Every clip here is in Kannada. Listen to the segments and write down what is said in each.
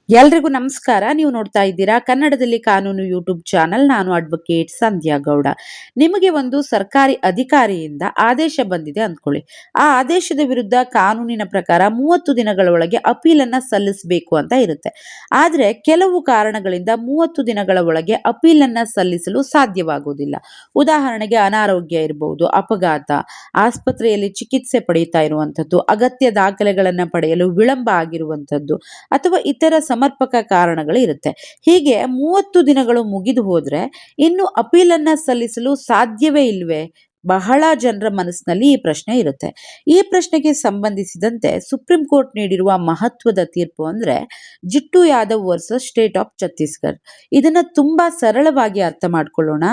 ಎಲ್ರಿಗೂ ನಮಸ್ಕಾರ. ನೀವು ನೋಡ್ತಾ ಇದ್ದೀರಾ ಕನ್ನಡದಲ್ಲಿ ಕಾನೂನು ಯೂಟ್ಯೂಬ್ ಚಾನಲ್. ನಾನು ಅಡ್ವೊಕೇಟ್ ಸಂಧ್ಯಾ ಗೌಡ. ನಿಮಗೆ ಒಂದು ಸರ್ಕಾರಿ ಅಧಿಕಾರಿಯಿಂದ ಆದೇಶ ಬಂದಿದೆ ಅಂದ್ಕೊಳ್ಳಿ. ಆ ಆದೇಶದ ವಿರುದ್ಧ ಕಾನೂನಿನ ಪ್ರಕಾರ 30 ದಿನಗಳ ಒಳಗೆ ಅಪೀಲನ್ನ ಸಲ್ಲಿಸಬೇಕು ಅಂತ ಇರುತ್ತೆ. ಆದ್ರೆ ಕೆಲವು ಕಾರಣಗಳಿಂದ 30 ದಿನಗಳ ಒಳಗೆ ಅಪೀಲನ್ನ ಸಲ್ಲಿಸಲು ಸಾಧ್ಯವಾಗುವುದಿಲ್ಲ. ಉದಾಹರಣೆಗೆ ಅನಾರೋಗ್ಯ ಇರಬಹುದು, ಅಪಘಾತ, ಆಸ್ಪತ್ರೆಯಲ್ಲಿ ಚಿಕಿತ್ಸೆ ಪಡೆಯುತ್ತಾ ಇರುವಂತದ್ದು, ಅಗತ್ಯ ದಾಖಲೆಗಳನ್ನ ಪಡೆಯಲು ವಿಳಂಬ ಆಗಿರುವಂತದ್ದು ಅಥವಾ ಇತರ ಸಮರ್ಪಕ ಕಾರಣಗಳು ಇರುತ್ತೆ. ಹೀಗೆ 30 ದಿನಗಳು ಮುಗಿದು ಹೋದ್ರೆ ಇನ್ನು ಅಪೀಲನ್ನ ಸಲ್ಲಿಸಲು ಸಾಧ್ಯವೇ ಇಲ್ವೇ? ಬಹಳ ಜನರ ಮನಸ್ಸಿನಲ್ಲಿ ಈ ಪ್ರಶ್ನೆ ಇರುತ್ತೆ. ಈ ಪ್ರಶ್ನೆಗೆ ಸಂಬಂಧಿಸಿದಂತೆ ಸುಪ್ರೀಂ ಕೋರ್ಟ್ ನೀಡಿರುವ ಮಹತ್ವದ ತೀರ್ಪು ಅಂದ್ರೆ Jittu Yadav versus state of Chhattisgarh. ಇದನ್ನ ತುಂಬಾ ಸರಳವಾಗಿ ಅರ್ಥ ಮಾಡ್ಕೊಳ್ಳೋಣ.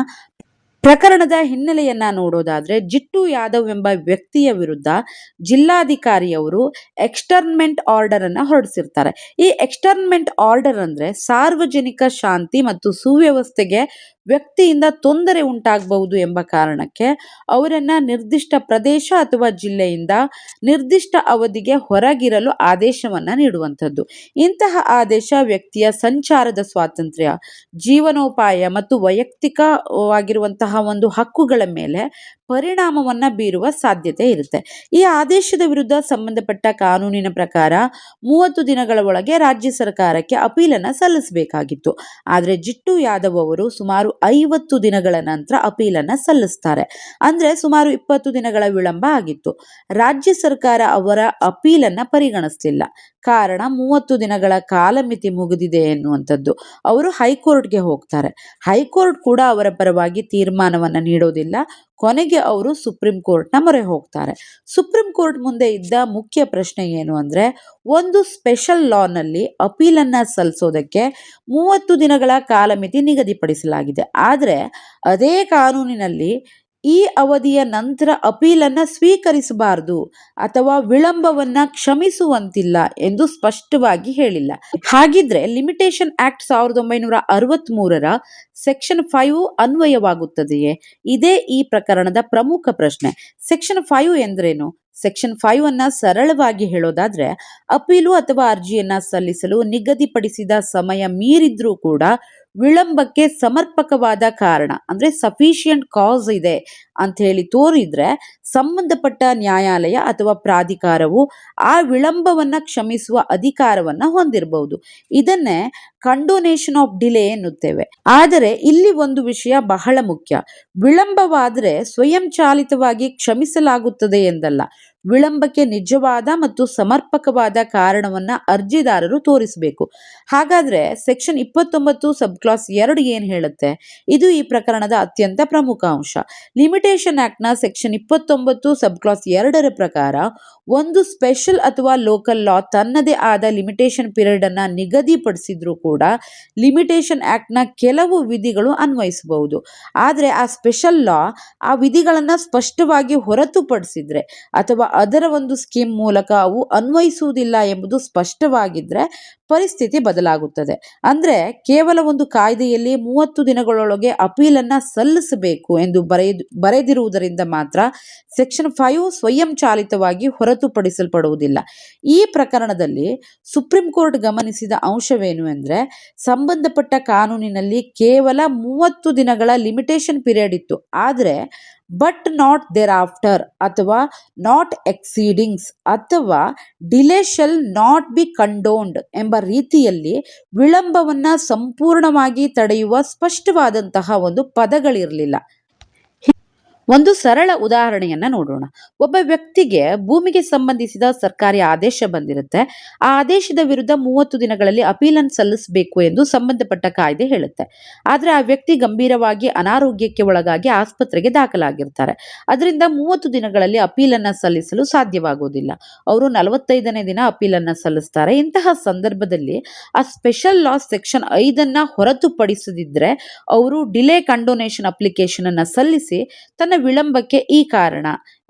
ಪ್ರಕರಣದ ಹಿನ್ನೆಲೆಯನ್ನ ನೋಡೋದಾದ್ರೆ, ಜಿಟ್ಟು ಯಾದವ್ ಎಂಬ ವ್ಯಕ್ತಿಯ ವಿರುದ್ಧ ಜಿಲ್ಲಾಧಿಕಾರಿಯವರು ಎಕ್ಸ್ಟರ್ನ್ಮೆಂಟ್ ಆರ್ಡರ್ ಅನ್ನ ಹೊರಡಿಸಿರ್ತಾರೆ. ಈ ಎಕ್ಸ್ಟರ್ನ್ಮೆಂಟ್ ಆರ್ಡರ್ ಅಂದ್ರೆ ಸಾರ್ವಜನಿಕ ಶಾಂತಿ ಮತ್ತು ಸುವ್ಯವಸ್ಥೆಗೆ ವ್ಯಕ್ತಿಯಿಂದ ತೊಂದರೆ ಉಂಟಾಗಬಹುದು ಎಂಬ ಕಾರಣಕ್ಕೆ ಅವರನ್ನ ನಿರ್ದಿಷ್ಟ ಪ್ರದೇಶ ಅಥವಾ ಜಿಲ್ಲೆಯಿಂದ ನಿರ್ದಿಷ್ಟ ಅವಧಿಗೆ ಹೊರಗಿರಲು ಆದೇಶವನ್ನ ನೀಡುವಂಥದ್ದು. ಇಂತಹ ಆದೇಶ ವ್ಯಕ್ತಿಯ ಸಂಚಾರದ ಸ್ವಾತಂತ್ರ್ಯ, ಜೀವನೋಪಾಯ ಮತ್ತು ವೈಯಕ್ತಿಕವಾಗಿರುವಂತಹ ಒಂದು ಹಕ್ಕುಗಳ ಮೇಲೆ ಪರಿಣಾಮವನ್ನ ಬೀರುವ ಸಾಧ್ಯತೆ ಇರುತ್ತೆ. ಈ ಆದೇಶದ ವಿರುದ್ಧ ಸಂಬಂಧಪಟ್ಟ ಕಾನೂನಿನ ಪ್ರಕಾರ 30 ದಿನಗಳ ಒಳಗೆ ರಾಜ್ಯ ಸರ್ಕಾರಕ್ಕೆ ಅಪೀಲನ್ನ ಸಲ್ಲಿಸಬೇಕಾಗಿತ್ತು. ಆದ್ರೆ ಜಿಟ್ಟು ಯಾದವ್ ಅವರು ಸುಮಾರು 50 ದಿನಗಳ ನಂತರ ಅಪೀಲನ್ನ ಸಲ್ಲಿಸ್ತಾರೆ. ಅಂದ್ರೆ ಸುಮಾರು 20 ದಿನಗಳ ವಿಳಂಬ ಆಗಿತ್ತು. ರಾಜ್ಯ ಸರ್ಕಾರ ಅವರ ಅಪೀಲನ್ನ ಪರಿಗಣಿಸಲಿಲ್ಲ. ಕಾರಣ 30 ದಿನಗಳ ಕಾಲಮಿತಿ ಮುಗಿದಿದೆ ಎನ್ನುವಂಥದ್ದು. ಅವರು ಹೈಕೋರ್ಟ್ಗೆ ಹೋಗ್ತಾರೆ. ಹೈಕೋರ್ಟ್ ಕೂಡ ಅವರ ಪರವಾಗಿ ತೀರ್ಮಾನವನ್ನ ನೀಡೋದಿಲ್ಲ. ಕೊನೆಗೆ ಅವರು ಸುಪ್ರೀಂ ಕೋರ್ಟ್ನ ಮೊರೆ ಹೋಗ್ತಾರೆ. ಸುಪ್ರೀಂ ಕೋರ್ಟ್ ಮುಂದೆ ಇದ್ದ ಮುಖ್ಯ ಪ್ರಶ್ನೆ ಏನು ಅಂದ್ರೆ, ಒಂದು ಸ್ಪೆಷಲ್ ಲಾನಲ್ಲಿ ಅಪೀಲನ್ನ ಸಲ್ಲಿಸೋದಕ್ಕೆ 30 ದಿನಗಳ ಕಾಲಮಿತಿ ನಿಗದಿಪಡಿಸಲಾಗಿದೆ. ಆದರೆ ಅದೇ ಕಾನೂನಿನಲ್ಲಿ ಈ ಅವಧಿಯ ನಂತರ ಅಪೀಲನ್ನ ಸ್ವೀಕರಿಸಬಾರದು ಅಥವಾ ವಿಳಂಬವನ್ನ ಕ್ಷಮಿಸುವಂತಿಲ್ಲ ಎಂದು ಸ್ಪಷ್ಟವಾಗಿ ಹೇಳಿಲ್ಲ. ಹಾಗಿದ್ರೆ ಲಿಮಿಟೇಷನ್ ಆಕ್ಟ್ 1963ರ ಸೆಕ್ಷನ್ 5 ಅನ್ವಯವಾಗುತ್ತದೆಯೇ? ಇದೇ ಈ ಪ್ರಕರಣದ ಪ್ರಮುಖ ಪ್ರಶ್ನೆ. ಸೆಕ್ಷನ್ 5 ಎಂದ್ರೇನು? ಸೆಕ್ಷನ್ 5 ಅನ್ನ ಸರಳವಾಗಿ ಹೇಳೋದಾದ್ರೆ, ಅಪೀಲು ಅಥವಾ ಅರ್ಜಿಯನ್ನ ಸಲ್ಲಿಸಲು ನಿಗದಿಪಡಿಸಿದ ಸಮಯ ಮೀರಿದ್ರೂ ಕೂಡ ವಿಳಂಬಕ್ಕೆ ಸಮರ್ಪಕವಾದ ಕಾರಣ ಅಂದ್ರೆ ಸಫಿಷಿಯಂಟ್ ಕಾಸ್ ಇದೆ ಅಂತ ಹೇಳಿ ತೋರಿದ್ರೆ ಸಂಬಂಧಪಟ್ಟ ನ್ಯಾಯಾಲಯ ಅಥವಾ ಪ್ರಾಧಿಕಾರವು ಆ ವಿಳಂಬವನ್ನ ಕ್ಷಮಿಸುವ ಅಧಿಕಾರವನ್ನ ಹೊಂದಿರಬಹುದು. ಇದನ್ನೇ ಕಂಡೋನೇಷನ್ ಆಫ್ ಡಿಲೇ ಎನ್ನುತ್ತೇವೆ. ಆದರೆ ಇಲ್ಲಿ ಒಂದು ವಿಷಯ ಬಹಳ ಮುಖ್ಯ. ವಿಳಂಬವಾದರೆ ಸ್ವಯಂಚಾಲಿತವಾಗಿ ಕ್ಷಮಿಸಲಾಗುತ್ತದೆ ಎಂದಲ್ಲ. ವಿಳಂಬಕ್ಕೆ ನಿಜವಾದ ಮತ್ತು ಸಮರ್ಪಕವಾದ ಕಾರಣವನ್ನ ಅರ್ಜಿದಾರರು ತೋರಿಸಬೇಕು. ಹಾಗಾದ್ರೆ ಸೆಕ್ಷನ್ 29 ಸಬ್ ಕ್ಲಾಸ್ 2 ಏನ್ ಹೇಳುತ್ತೆ? ಇದು ಈ ಪ್ರಕರಣದ ಅತ್ಯಂತ ಪ್ರಮುಖ ಅಂಶ. ಲಿಮಿಟೇಷನ್ ಆಕ್ಟ್ ನ ಸೆಕ್ಷನ್ 29 ಸಬ್ ಕ್ಲಾಸ್ 2ರ ಪ್ರಕಾರ ಒಂದು ಸ್ಪೆಷಲ್ ಅಥವಾ ಲೋಕಲ್ ಲಾ ತನ್ನದೇ ಆದ ಲಿಮಿಟೇಷನ್ ಪೀರಿಯಡ್ ಅನ್ನ ನಿಗದಿಪಡಿಸಿದ್ರು ಕೂಡ ಲಿಮಿಟೇಷನ್ ಆಕ್ಟ್ ನ ಕೆಲವು ವಿಧಿಗಳು ಅನ್ವಯಿಸಬಹುದು. ಆದ್ರೆ ಆ ಸ್ಪೆಷಲ್ ಲಾ ಆ ವಿಧಿಗಳನ್ನ ಸ್ಪಷ್ಟವಾಗಿ ಹೊರತುಪಡಿಸಿದ್ರೆ ಅಥವಾ ಅದರ ಒಂದು ಸ್ಕೀಮ್ ಮೂಲಕ ಅವು ಅನ್ವಯಿಸುವುದಿಲ್ಲ ಎಂಬುದು ಸ್ಪಷ್ಟವಾಗಿದ್ರೆ ಪರಿಸ್ಥಿತಿ ಬದಲಾಗುತ್ತದೆ. ಅಂದ್ರೆ ಕೇವಲ ಒಂದು ಕಾಯ್ದೆಯಲ್ಲಿ 30 ದಿನಗಳೊಳಗೆ ಅಪೀಲನ್ನ ಸಲ್ಲಿಸಬೇಕು ಎಂದು ಬರೆದಿರುವುದರಿಂದ ಮಾತ್ರ ಸೆಕ್ಷನ್ 5 ಸ್ವಯಂಚಾಲಿತವಾಗಿ ಹೊರತುಪಡಿಸಲ್ಪಡುವುದಿಲ್ಲ. ಈ ಪ್ರಕರಣದಲ್ಲಿ ಸುಪ್ರೀಂ ಕೋರ್ಟ್ ಗಮನಿಸಿದ ಅಂಶವೇನು ಎಂದ್ರೆ, ಸಂಬಂಧಪಟ್ಟ ಕಾನೂನಿನಲ್ಲಿ ಕೇವಲ 30 ದಿನಗಳ ಲಿಮಿಟೇಷನ್ ಪೀರಿಯಡ್ ಇತ್ತು. ಆದ್ರೆ ಬಟ್ ನಾಟ್ ದೇರ್ ಆಫ್ಟರ್ ಅಥವಾ ನಾಟ್ ಎಕ್ಸೀಡಿಂಗ್ಸ್ ಅಥವಾ ಡಿಲೇ ಶೆಲ್ ನಾಟ್ ಬಿ ಕಂಡೋನ್ಡ್ ಎಂಬ ರೀತಿಯಲ್ಲಿ ವಿಳಂಬವನ್ನ ಸಂಪೂರ್ಣವಾಗಿ ತಡೆಯುವ ಸ್ಪಷ್ಟವಾದಂತಹ ಒಂದು ಪದಗಳಿರಲಿಲ್ಲ. ಒಂದು ಸರಳ ಉದಾಹರಣೆಯನ್ನ ನೋಡೋಣ. ಒಬ್ಬ ವ್ಯಕ್ತಿಗೆ ಭೂಮಿಗೆ ಸಂಬಂಧಿಸಿದ ಸರ್ಕಾರಿ ಆದೇಶ ಬಂದಿರುತ್ತೆ. ಆ ಆದೇಶದ ವಿರುದ್ಧ 30 ದಿನಗಳಲ್ಲಿ ಅಪೀಲನ್ನು ಸಲ್ಲಿಸಬೇಕು ಎಂದು ಸಂಬಂಧಪಟ್ಟ ಕಾಯ್ದೆ ಹೇಳುತ್ತೆ. ಆದ್ರೆ ಆ ವ್ಯಕ್ತಿ ಗಂಭೀರವಾಗಿ ಅನಾರೋಗ್ಯಕ್ಕೆ ಒಳಗಾಗಿ ಆಸ್ಪತ್ರೆಗೆ ದಾಖಲಾಗಿರ್ತಾರೆ. ಅದರಿಂದ 30 ದಿನಗಳಲ್ಲಿ ಅಪೀಲನ್ನ ಸಲ್ಲಿಸಲು ಸಾಧ್ಯವಾಗುವುದಿಲ್ಲ. ಅವರು 45ನೇ ದಿನ ಅಪೀಲನ್ನ ಸಲ್ಲಿಸ್ತಾರೆ. ಇಂತಹ ಸಂದರ್ಭದಲ್ಲಿ ಆ ಸ್ಪೆಷಲ್ ಲಾ ಸೆಕ್ಷನ್ 5 ಹೊರತುಪಡಿಸದಿದ್ರೆ ಅವರು ಡಿಲೇ ಕಂಡೋನೇಷನ್ ಅಪ್ಲಿಕೇಶನ್ ಅನ್ನ ಸಲ್ಲಿಸಿ ತನ್ನ ವಿಳಂಬಕ್ಕೆ ಈ ಕಾರಣ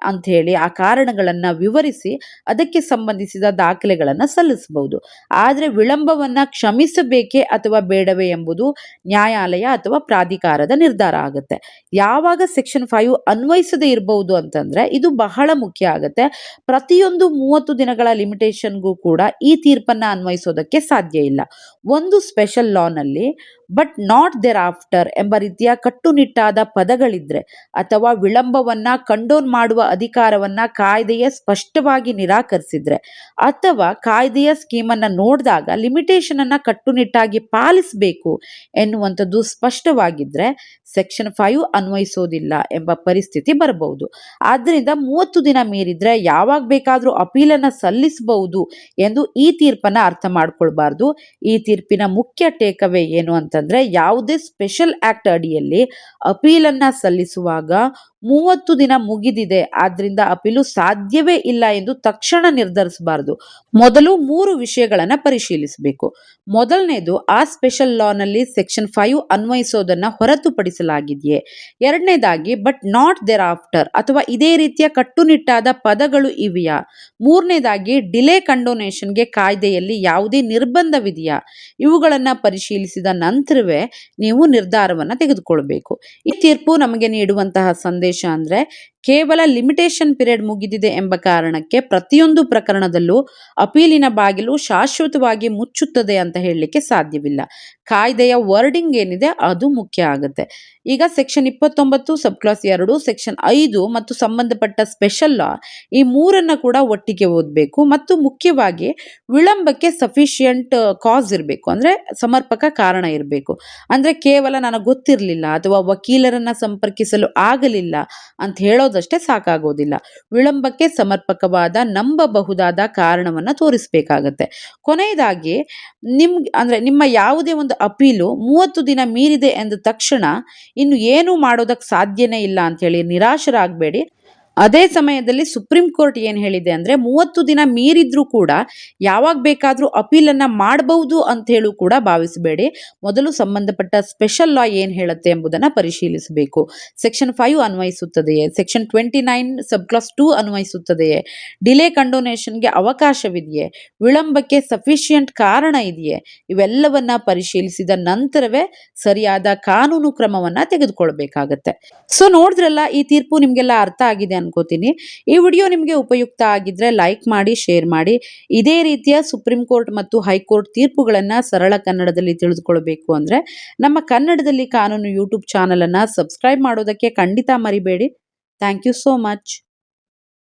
ಅಂಥೇಳಿ ಆ ಕಾರಣಗಳನ್ನು ವಿವರಿಸಿ ಅದಕ್ಕೆ ಸಂಬಂಧಿಸಿದ ದಾಖಲೆಗಳನ್ನು ಸಲ್ಲಿಸಬಹುದು. ಆದರೆ ವಿಳಂಬವನ್ನು ಕ್ಷಮಿಸಬೇಕೇ ಅಥವಾ ಬೇಡವೇ ಎಂಬುದು ನ್ಯಾಯಾಲಯ ಅಥವಾ ಪ್ರಾಧಿಕಾರದ ನಿರ್ಧಾರ ಆಗುತ್ತೆ. ಯಾವಾಗ ಸೆಕ್ಷನ್ 5 ಅನ್ವಯಿಸದೇ ಇರಬಹುದು ಅಂತಂದ್ರೆ ಇದು ಬಹಳ ಮುಖ್ಯ ಆಗುತ್ತೆ. ಪ್ರತಿಯೊಂದು 30 ದಿನಗಳ ಲಿಮಿಟೇಷನ್ಗೂ ಕೂಡ ಈ ತೀರ್ಪನ್ನು ಅನ್ವಯಿಸೋದಕ್ಕೆ ಸಾಧ್ಯ ಇಲ್ಲ. ಒಂದು ಸ್ಪೆಷಲ್ ಲಾನಲ್ಲಿ ಬಟ್ ನಾಟ್ ದೇರ್ ಆಫ್ಟರ್ ಎಂಬ ರೀತಿಯ ಕಟ್ಟುನಿಟ್ಟಾದ ಪದಗಳಿದ್ರೆ ಅಥವಾ ವಿಳಂಬವನ್ನ ಕಂಡೋನ್ ಮಾಡುವ ಅಧಿಕಾರವನ್ನ ಕಾಯ್ದೆಯೇ ಸ್ಪಷ್ಟವಾಗಿ ನಿರಾಕರಿಸಿದ್ರೆ ಅಥವಾ ಕಾಯ್ದೆಯ ಸ್ಕೀಮನ್ನು ನೋಡಿದಾಗ ಲಿಮಿಟೇಷನ್ ಅನ್ನ ಕಟ್ಟುನಿಟ್ಟಾಗಿ ಪಾಲಿಸಬೇಕು ಎನ್ನುವಂಥದ್ದು ಸ್ಪಷ್ಟವಾಗಿದ್ರೆ ಸೆಕ್ಷನ್ 5 ಅನ್ವಯಿಸೋದಿಲ್ಲ ಎಂಬ ಪರಿಸ್ಥಿತಿ ಬರಬಹುದು. ಆದ್ದರಿಂದ 30 ದಿನ ಮೀರಿದ್ರೆ ಯಾವಾಗ ಬೇಕಾದರೂ ಅಪೀಲನ್ನು ಸಲ್ಲಿಸಬಹುದು ಎಂದು ಈ ತೀರ್ಪನ್ನ ಅರ್ಥ ಮಾಡ್ಕೊಳ್ಬಾರ್ದು. ಈ ತೀರ್ಪಿನ ಮುಖ್ಯ ಟೇಕವೇ ಏನು ಅಂತಂದ್ರೆ ಯಾವುದೇ ಸ್ಪೆಷಲ್ ಆಕ್ಟ್ ಅಡಿಯಲ್ಲಿ ಅಪೀಲನ್ನ ಸಲ್ಲಿಸುವಾಗ 30 ದಿನ ಮುಗಿದಿದೆ, ಆದ್ರಿಂದ ಅಪೀಲು ಸಾಧ್ಯವೇ ಇಲ್ಲ ಎಂದು ತಕ್ಷಣ ನಿರ್ಧರಿಸಬಾರದು. ಮೊದಲು 3 ವಿಷಯಗಳನ್ನ ಪರಿಶೀಲಿಸಬೇಕು. ಮೊದಲನೇದು, ಆ ಸ್ಪೆಷಲ್ ಲಾನಲ್ಲಿ ಸೆಕ್ಷನ್ 5 ಅನ್ವಯಿಸೋದನ್ನ ಹೊರತುಪಡಿಸಲಾಗಿದೆಯೇ. ಎರಡನೇದಾಗಿ, ಬಟ್ ನಾಟ್ ದೇರ್ ಆಫ್ಟರ್ ಅಥವಾ ಇದೇ ರೀತಿಯ ಕಟ್ಟುನಿಟ್ಟಾದ ಪದಗಳು ಇವೆಯಾ. ಮೂರನೇದಾಗಿ, ಡಿಲೇ ಕಂಡೋನೇಷನ್ಗೆ ಕಾಯ್ದೆಯಲ್ಲಿ ಯಾವುದೇ ನಿರ್ಬಂಧವಿದೆಯಾ. ಇವುಗಳನ್ನ ಪರಿಶೀಲಿಸಿದ ನಂತರವೇ ನೀವು ನಿರ್ಧಾರವನ್ನ ತೆಗೆದುಕೊಳ್ಬೇಕು. ಈ ತೀರ್ಪು ನಮಗೆ ನೀಡುವಂತಹ ಸಂದೇಶ ಅಂದ್ರೆ ಕೇವಲ ಲಿಮಿಟೇಷನ್ ಪೀರಿಯಡ್ ಮುಗಿದಿದೆ ಎಂಬ ಕಾರಣಕ್ಕೆ ಪ್ರತಿಯೊಂದು ಪ್ರಕರಣದಲ್ಲೂ ಅಪೀಲಿನ ಬಾಗಿಲು ಶಾಶ್ವತವಾಗಿ ಮುಚ್ಚುತ್ತದೆ ಅಂತ ಹೇಳಲಿಕ್ಕೆ ಸಾಧ್ಯವಿಲ್ಲ. ಕಾಯ್ದೆಯ ವರ್ಡಿಂಗ್ ಏನಿದೆ ಅದು ಮುಖ್ಯ ಆಗುತ್ತೆ. ಈಗ ಸೆಕ್ಷನ್ 29 ಸಬ್ ಕ್ಲಾಸ್ 2, ಸೆಕ್ಷನ್ 5 ಮತ್ತು ಸಂಬಂಧಪಟ್ಟ ಸ್ಪೆಷಲ್ ಲಾ ಈ ಮೂರನ್ನ ಕೂಡ ಒಟ್ಟಿಗೆ ಓದಬೇಕು. ಮತ್ತು ಮುಖ್ಯವಾಗಿ ವಿಳಂಬಕ್ಕೆ ಸಫಿಷಿಯಂಟ್ ಕಾಸ್ ಇರಬೇಕು, ಅಂದ್ರೆ ಸಮರ್ಪಕ ಕಾರಣ ಇರಬೇಕು. ಅಂದ್ರೆ ಕೇವಲ ನನಗೆ ಗೊತ್ತಿರಲಿಲ್ಲ ಅಥವಾ ವಕೀಲರನ್ನ ಸಂಪರ್ಕಿಸಲು ಆಗಲಿಲ್ಲ ಅಂತ ಹೇಳೋದಷ್ಟೇ ಸಾಕಾಗೋದಿಲ್ಲ. ವಿಳಂಬಕ್ಕೆ ಸಮರ್ಪಕವಾದ ನಂಬಬಹುದಾದ ಕಾರಣವನ್ನ ತೋರಿಸಬೇಕಾಗತ್ತೆ. ಕೊನೆಯದಾಗಿ ನಿಮ್ಮ ಯಾವುದೇ ಒಂದು ಅಪೀಲು 30 ದಿನ ಮೀರಿದೆ ಎಂದ ತಕ್ಷಣ ಇನ್ನು ಏನು ಮಾಡೋದಕ್ಕೆ ಸಾಧ್ಯನೇ ಇಲ್ಲ ಅಂತ ಹೇಳಿ ನಿರಾಶರಾಗಬೇಡಿ. ಅದೇ ಸಮಯದಲ್ಲಿ ಸುಪ್ರೀಂ ಕೋರ್ಟ್ ಏನು ಹೇಳಿದೆ ಅಂದ್ರೆ 30 ದಿನ ಮೀರಿದ್ರೂ ಕೂಡ ಯಾವಾಗ ಬೇಕಾದ್ರೂ ಅಪೀಲನ್ನ ಮಾಡಬಹುದು ಅಂತ ಹೇಳು ಕೂಡ ಭಾವಿಸಬೇಡಿ. ಮೊದಲು ಸಂಬಂಧಪಟ್ಟ ಸ್ಪೆಷಲ್ ಲಾ ಏನು ಹೇಳುತ್ತೆ ಎಂಬುದನ್ನ ಪರಿಶೀಲಿಸಬೇಕು. ಸೆಕ್ಷನ್ 5 ಅನ್ವಯಿಸುತ್ತದೆಯೇ, ಸೆಕ್ಷನ್ 29 ಸಬ್ ಕ್ಲಾಸ್ 2 ಅನ್ವಯಿಸುತ್ತದೆಯೇ, ಡಿಲೇ ಕಂಡೋನೇಷನ್ಗೆ ಅವಕಾಶವಿದೆಯೇ, ವಿಳಂಬಕ್ಕೆ ಸಫಿಷಿಯಂಟ್ ಕಾರಣ ಇದೆಯೇ, ಇವೆಲ್ಲವನ್ನ ಪರಿಶೀಲಿಸಿದ ನಂತರವೇ ಸರಿಯಾದ ಕಾನೂನು ಕ್ರಮವನ್ನ ತೆಗೆದುಕೊಳ್ಬೇಕಾಗತ್ತೆ. ಸೊ ನೋಡಿದ್ರಲ್ಲ, ಈ ತೀರ್ಪು ನಿಮ್ಗೆಲ್ಲ ಅರ್ಥ ಆಗಿದೆ ಅನ್ಕೋತೀನಿ. ಈ ವಿಡಿಯೋ ನಿಮಗೆ ಉಪಯುಕ್ತ ಆಗಿದ್ರೆ ಲೈಕ್ ಮಾಡಿ, ಶೇರ್ ಮಾಡಿ. ಇದೇ ರೀತಿಯ ಸುಪ್ರೀಂ ಕೋರ್ಟ್ ಮತ್ತು ಹೈಕೋರ್ಟ್ ತೀರ್ಪುಗಳನ್ನ ಸರಳ ಕನ್ನಡದಲ್ಲಿ ತಿಳಿದುಕೊಳ್ಬೇಕು ಅಂದ್ರೆ ನಮ್ಮ ಕನ್ನಡದಲ್ಲಿ ಕಾನೂನು ಯೂಟ್ಯೂಬ್ ಚಾನಲ್ ಅನ್ನ ಸಬ್ಸ್ಕ್ರೈಬ್ ಮಾಡೋದಕ್ಕೆ ಖಂಡಿತ ಮರಿಬೇಡಿ. Thank you so much.